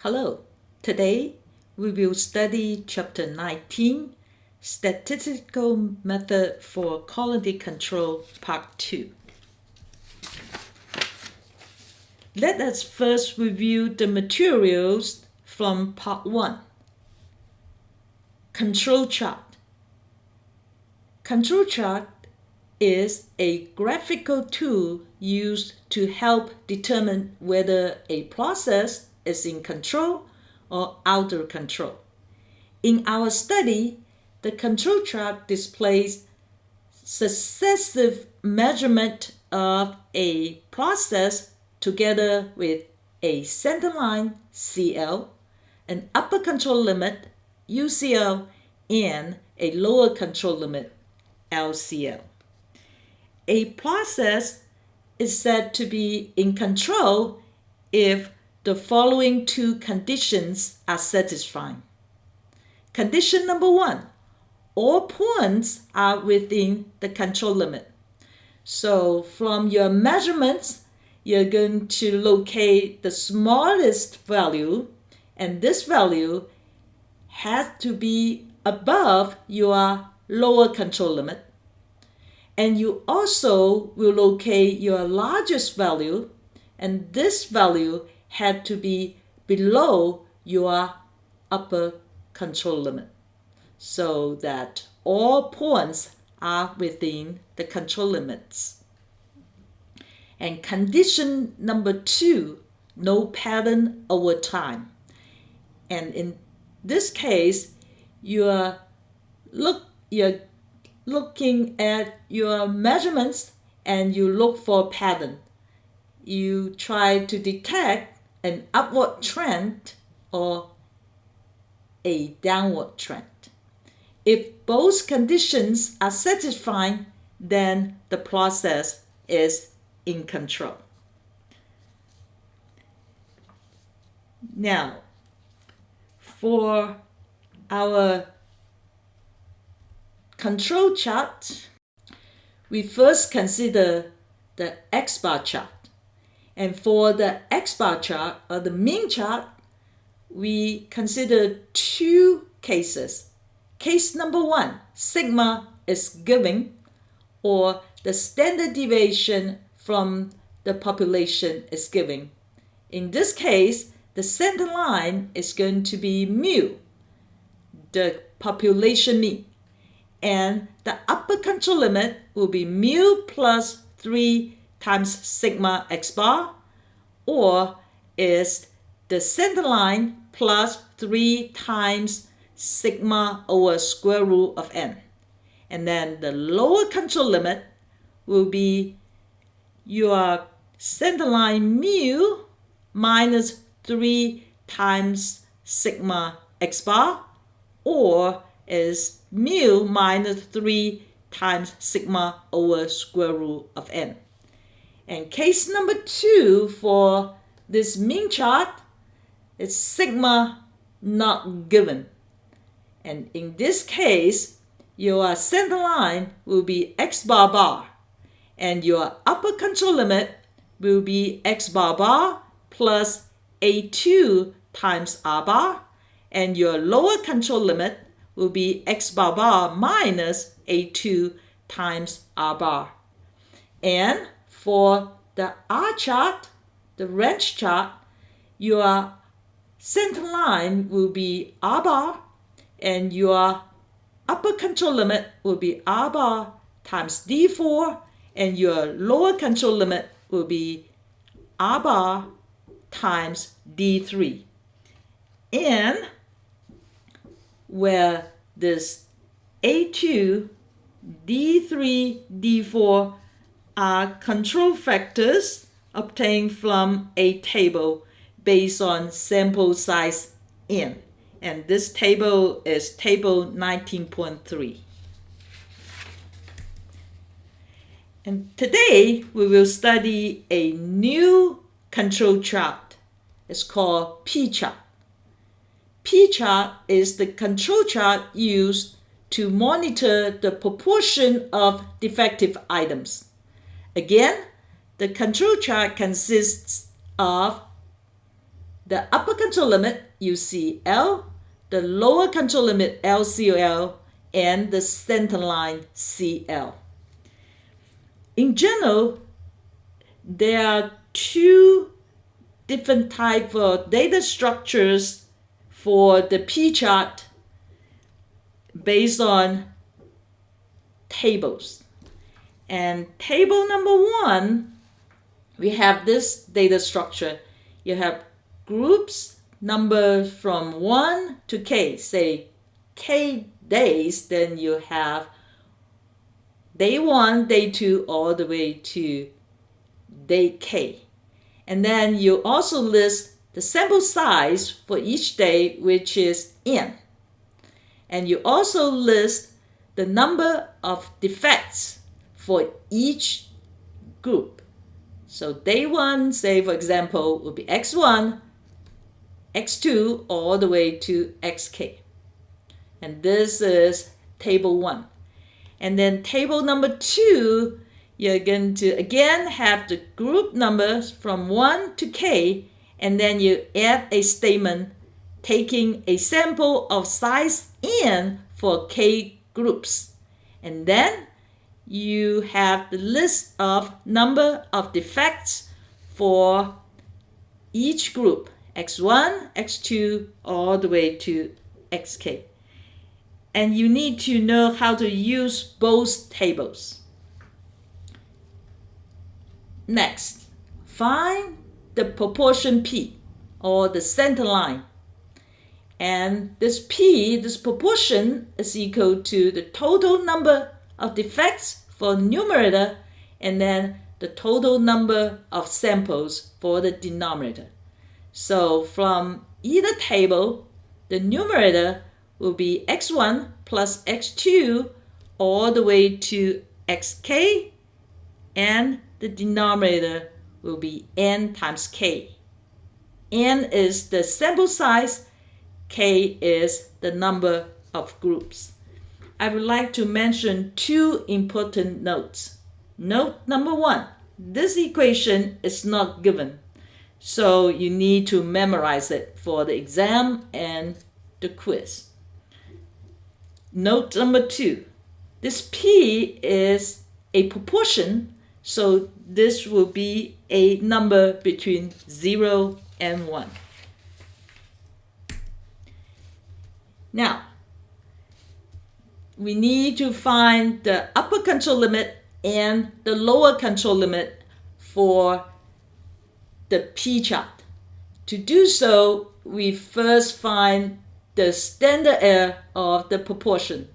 Hello, today we will study Chapter 19, Statistical Method for Quality Control, Part 2. Let us first review the materials from Part 1. Control chart. Control chart is a graphical tool used to help determine whether a process is in control or out of control. In our study, the control chart displays successive measurement of a process together with a center line CL, an upper control limit UCL, and a lower control limit LCL. A process is said to be in control if the following two conditions are satisfied. Condition number 1, all points are within the control limit. So from your measurements, you're going to locate the smallest value, and this value has to be above your lower control limit. And you also will locate your largest value, and this value had to be below your upper control limit, so that all points are within the control limits. And condition number 2, no pattern over time. And in this case, you're looking at your measurements and you look for a pattern. You try to detect an upward trend or a downward trend. If both conditions are satisfied, then the process is in control. Now, for our control chart, we first consider the X-bar chart. And for the X-bar chart, or the mean chart, we consider two cases. Case number 1, sigma is given, or the standard deviation from the population is given. In this case, the center line is going to be mu, the population mean, and the upper control limit will be mu plus 3 times sigma x bar, or is the center line plus 3 times sigma over square root of n. And then the lower control limit will be your center line mu minus 3 times sigma x bar, or is mu minus 3 times sigma over square root of n. And case number 2 for this mean chart is sigma not given. And in this case, your center line will be x bar bar, and your upper control limit will be x bar bar plus A2 times R bar, and your lower control limit will be x bar bar minus A2 times R bar. And for the R chart, the range chart, your center line will be R bar, and your upper control limit will be R bar times D4, and your lower control limit will be R bar times D3. And where this A2, D3, D4 are control factors obtained from a table based on sample size n. And this table is table 19.3. And today we will study a new control chart. It's called P chart. P chart is the control chart used to monitor the proportion of defective items. Again, the control chart consists of the upper control limit UCL, the lower control limit LCL, and the center line CL. In general, there are two different types of data structures for the P-chart based on tables. And table number 1, we have this data structure. You have groups numbered from 1 to K, say K days, then you have day 1, day 2, all the way to day K. And then you also list the sample size for each day, which is N. And you also list the number of defects for each group. So day 1, say for example, would be X1, X2, all the way to XK. And this is table 1. And then table number 2, you're going to again have the group numbers from 1 to K, and then you add a statement taking a sample of size N for K groups. And then you have the list of number of defects for each group, X1, X2, all the way to XK. And you need to know how to use both tables. Next, find the proportion P, or the center line. And this P, this proportion, is equal to the total number of defects for numerator and then the total number of samples for the denominator. So from either table, the numerator will be X1 plus X2 all the way to XK, and the denominator will be N times K. N is the sample size, K is the number of groups. I would like to mention two important notes. Note number 1, this equation is not given, so you need to memorize it for the exam and the quiz. Note number 2, this P is a proportion, so this will be a number between 0 and 1. Now, we need to find the upper control limit and the lower control limit for the P-chart. To do so, we first find the standard error of the proportion.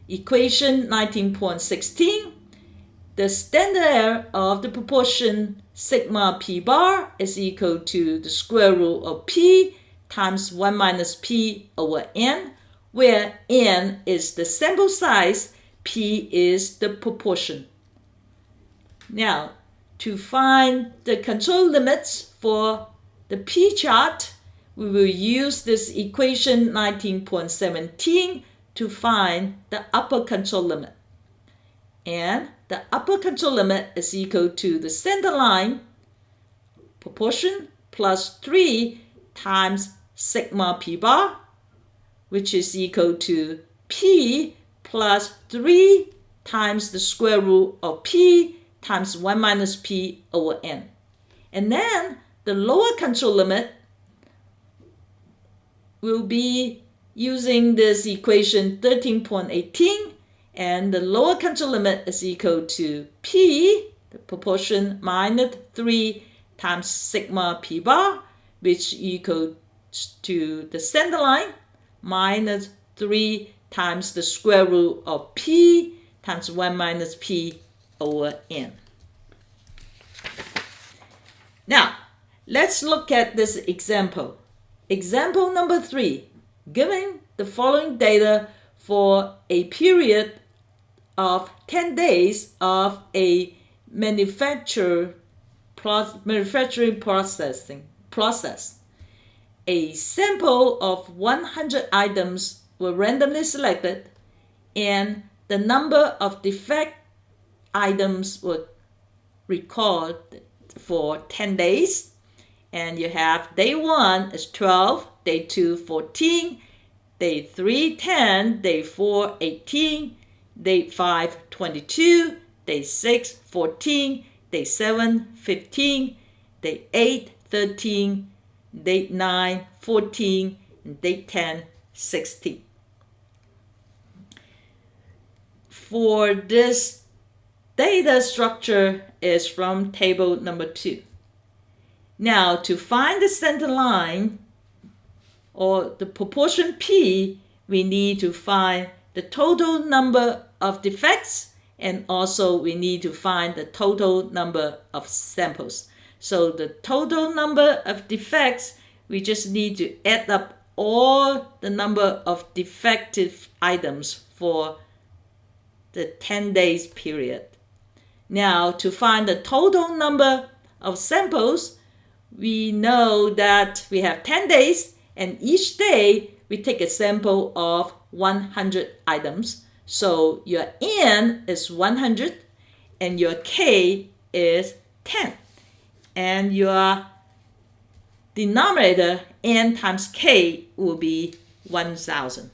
Equation 19.16, the standard error of the proportion sigma P bar is equal to the square root of P times 1 minus P over N, where N is the sample size, P is the proportion. Now, to find the control limits for the P-chart, we will use this equation 19.17 to find the upper control limit. And the upper control limit is equal to the center line proportion plus 3 times sigma P bar, which is equal to P plus 3 times the square root of P times 1 minus P over N. And then the lower control limit will be using this equation 13.18, and the lower control limit is equal to P, the proportion, minus 3 times sigma P bar, which equals to the center line, minus 3 times the square root of P times 1 minus P over N. Now, let's look at this example. Example number 3, given the following data for a period of 10 days of a manufacturing process. A sample of 100 items were randomly selected, and the number of defect items were recorded for 10 days, And you have day 1 is 12, day 2 14, day 3 10, day 4 18, day 5 22, day 6 14, day 7 15, day 8 13, day 9 14, and day 10 16. For this data structure is from table number 2. Now, to find the center line or the proportion P, we need to find the total number of defects, and also we need to find the total number of samples. So the total number of defects, we just need to add up all the number of defective items for the 10 days period. Now, to find the total number of samples, we know that we have 10 days, and each day we take a sample of 100 items. So your N is 100 and your K is 10. And your denominator, N times K, will be 1000.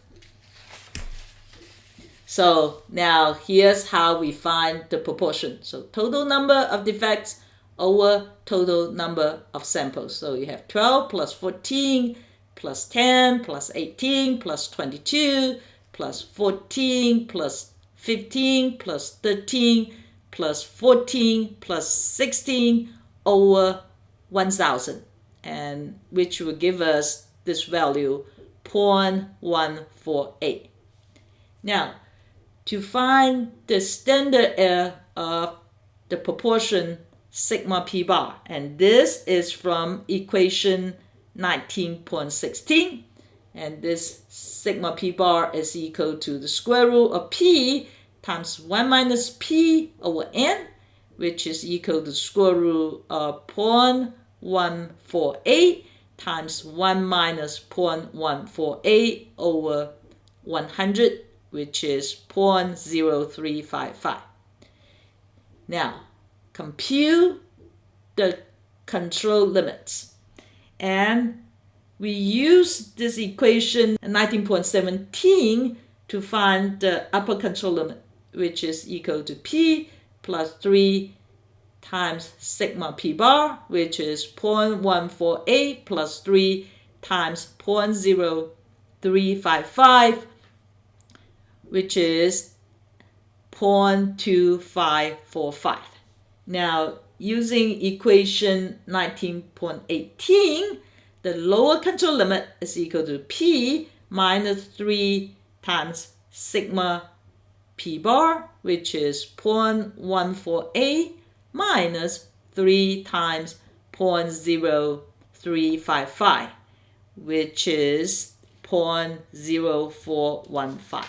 So now here's how we find the proportion. So total number of defects over total number of samples. So you have 12 plus 14 plus 10 plus 18 plus 22 plus 14 plus 15 plus 13 plus 14 plus 16 over 1000, and which will give us this value 0.148. Now, to find the standard error of the proportion sigma p bar, and this is from equation 19.16, and this sigma p bar is equal to the square root of p times 1 minus p over n, which is equal to the square root of 0.148 times 1 minus 0.148 over 100, which is 0.0355. Now, compute the control limits. And we use this equation 19.17 to find the upper control limit, which is equal to P plus 3 times sigma P bar, which is 0.148 plus 3 times 0.0355, which is 0.2545. Now, using equation 19.18, the lower control limit is equal to P minus 3 times sigma P bar, which is 0.148 minus 3 times 0.0355, which is 0.0415.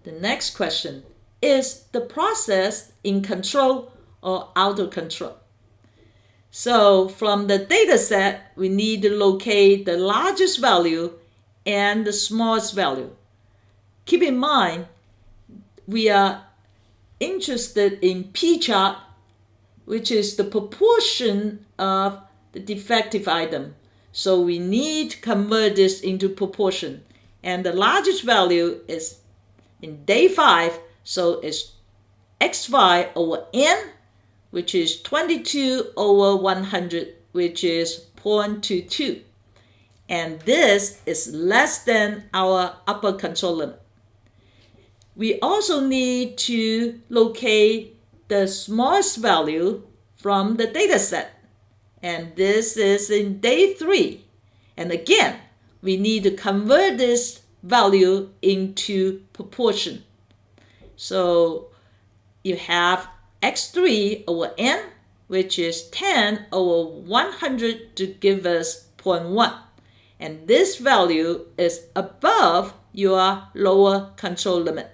The next question, is the process in control or out of control? So from the data set, we need to locate the largest value and the smallest value. Keep in mind, we are interested in P chart, which is the proportion of the defective item. So we need to convert this into proportion. And the largest value is in day 5, so it's xy over n, which is 22 over 100, which is 0.22. And this is less than our upper control limit. We also need to locate the smallest value from the data set. And this is in day 3. And again, we need to convert this value into proportion. So you have x3 over n, which is 10 over 100 to give us 0.1. And this value is above your lower control limit.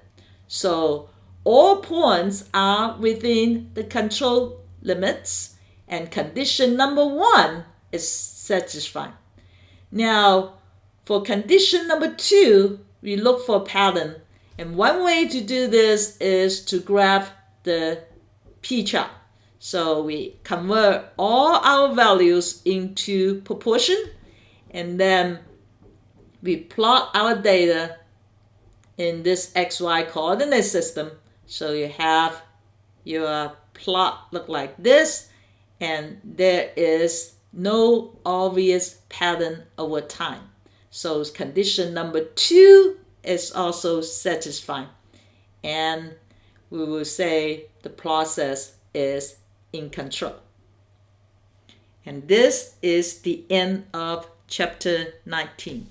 So all points are within the control limits, and condition number 1 is satisfied. Now, for condition number 2, we look for a pattern. And one way to do this is to graph the P chart. So we convert all our values into proportion, and then we plot our data in this XY coordinate system. So you have your plot look like this, and there is no obvious pattern over time. So condition number 2 is also satisfied, and we will say the process is in control. And this is the end of chapter 19.